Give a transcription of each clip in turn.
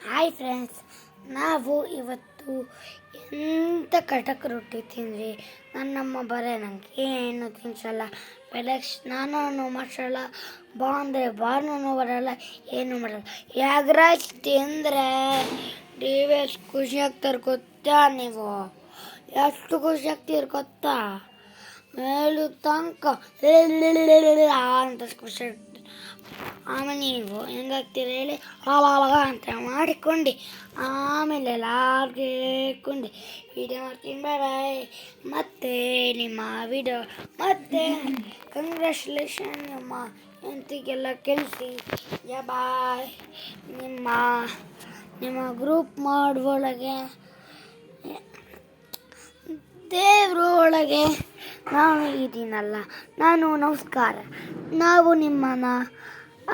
Hi friends, ನಾವು ಇವತ್ತು ಎಂಥ ಕಟಕ್ ರೊಟ್ಟಿ ತಿಂದ್ವಿ. ನನ್ನಮ್ಮ ಬರೇ ನನಗೆ ಏನು ತಿನ್ಸಲ್ಲ, ಬೆಳಗ್ಗೆ ಸ್ನಾನನೂ ಮಾಡಿಸಲ್ಲ, ಬಾ ಅಂದರೆ ಬಾರ್ನೂ ಬರಲ್ಲ, ಏನು ಮಾಡಲ್ಲ. ಎಗ್ ರೈಸ್ ತಿಂದರೆ ಎಷ್ಟು ಖುಷಿ ಆಗ್ತಾರೆ ಗೊತ್ತಾ? ನೀವು ಎಷ್ಟು ಖುಷಿ ಆಗ್ತೀರಿ ಗೊತ್ತಾ? ಮೇಲು ತನಕ ಅಂತ ಖುಷಿ ಆಗ್ತದೆ. ಆಮೇಲೆ ನೀವು ಹೆಂಗಾಗ್ತೀರ ಹೇಳಿ, ಆವಾಗ ಅಂತ ಮಾಡಿಕೊಂಡು ಆಮೇಲೆ ಎಲ್ಲರೂ ಕೇಳ್ಕೊಂಡು ವಿಡಿಯೋ ಮಾಡ್ತೀನಿ. ಬಾಯ್. ಮತ್ತೆ ನಿಮ್ಮ ವಿಡಿಯೋ ಮತ್ತೆ ಕಂಗ್ರ್ಯಾಚುಲೇಷನ್ ನಿಮ್ಮ ಎಂತಿಗೆಲ್ಲ ಕಳಿಸಿ. ಬಾಯ್. ನಿಮ್ಮ ಗ್ರೂಪ್ ಮಾಡುವೊಳಗೆ ದೇವರು ಒಳಗೆ ನಾನು ಇದೀನಲ್ಲ, ನಾನು ನಮಸ್ಕಾರ. ನಾವು ನಿಮ್ಮನ್ನು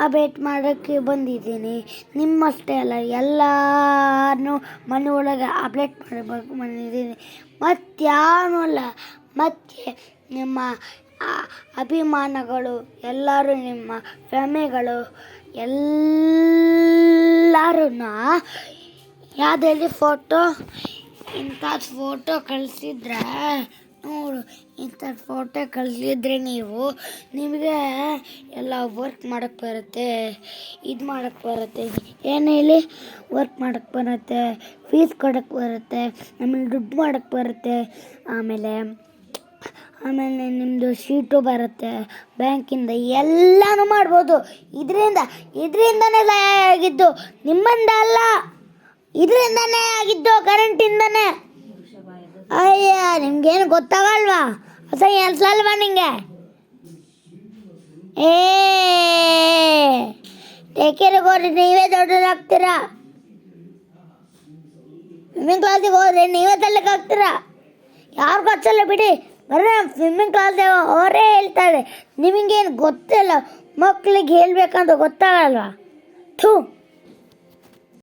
ಅಪ್ಡೇಟ್ ಮಾಡೋಕ್ಕೆ ಬಂದಿದ್ದೀನಿ. ನಿಮ್ಮಷ್ಟೇ ಅಲ್ಲ, ಎಲ್ಲರೂ ಮನೆ ಒಳಗೆ ಅಪ್ಡೇಟ್ ಮಾಡಬೇಕು ಬಂದಿದ್ದೀನಿ. ಮತ್ತಾನೂ ಅಲ್ಲ, ಮತ್ತೆ ನಿಮ್ಮ ಅಭಿಮಾನಗಳು ಎಲ್ಲರೂ, ನಿಮ್ಮ ಫ್ಯಾಮಿಲಿಗಳು ಎಲ್ಲರೂ ಯಾವುದೇ ಫೋಟೋ ಇಂಥದ್ದು ಫೋಟೋ ಕಳಿಸಿದ್ರೆ ನೋಡು, ಇಂಥದ್ದು ಫೋಟೋ ಕಳಿಸಿದ್ರೆ ನಿಮಗೆ ಎಲ್ಲ ವರ್ಕ್ ಮಾಡೋಕ್ಕೆ ಬರುತ್ತೆ, ಇದು ಮಾಡೋಕ್ಕೆ ಬರುತ್ತೆ. ಏನು ಹೇಳಿ, ವರ್ಕ್ ಮಾಡೋಕ್ಕೆ ಬರುತ್ತೆ, ಫೀಸ್ ಕೊಡೋಕ್ಕೆ ಬರುತ್ತೆ, ಆಮೇಲೆ ದುಡ್ಡು ಮಾಡೋಕ್ಕೆ ಬರುತ್ತೆ, ಆಮೇಲೆ ನಿಮ್ಮದು ಶೀಟು ಬರುತ್ತೆ ಬ್ಯಾಂಕಿಂದ, ಎಲ್ಲನೂ ಮಾಡ್ಬೋದು. ಇದರಿಂದನೇ ಆಗಿದ್ದು, ನಿಮ್ಮಿಂದ ಅಲ್ಲ, ಇದರಿಂದನೇ ಆಗಿದ್ದು, ಕರೆಂಟಿಂದನೇ. ಅಯ್ಯ, ನಿಮ್ಗೇನು ಗೊತ್ತಾಗಲ್ವಾ? ಅಸಹ್ಯ ಅನ್ಸಲ್ವಾ ನಿಂಗೆ? ಟೇಕೇರಿಗೆ ಹೋದ್ರೆ ನೀವೇ ದೊಡ್ಡದಾಗ್ತೀರಾ, ಸ್ವಿಮ್ಮಿಂಗ್ ಕ್ಲಾಸಿಗೆ ಹೋದ್ರೆ ನೀವೇ ತಳ್ಳಕ್ಕಾಗ್ತೀರಾ. ಯಾರಿಗೂ ಹಚ್ಚಲ್ಲ ಬಿಡಿ, ಬರೀ ಸ್ವಿಮ್ಮಿಂಗ್ ಕ್ಲಾಸ್ ಅವರೇ ಹೇಳ್ತಾರೆ. ನಿಮಗೇನು ಗೊತ್ತಿಲ್ಲ, ಮಕ್ಳಿಗೆ ಹೇಳ್ಬೇಕಂತ ಗೊತ್ತಾಗಲ್ವಾ? ಥೂ.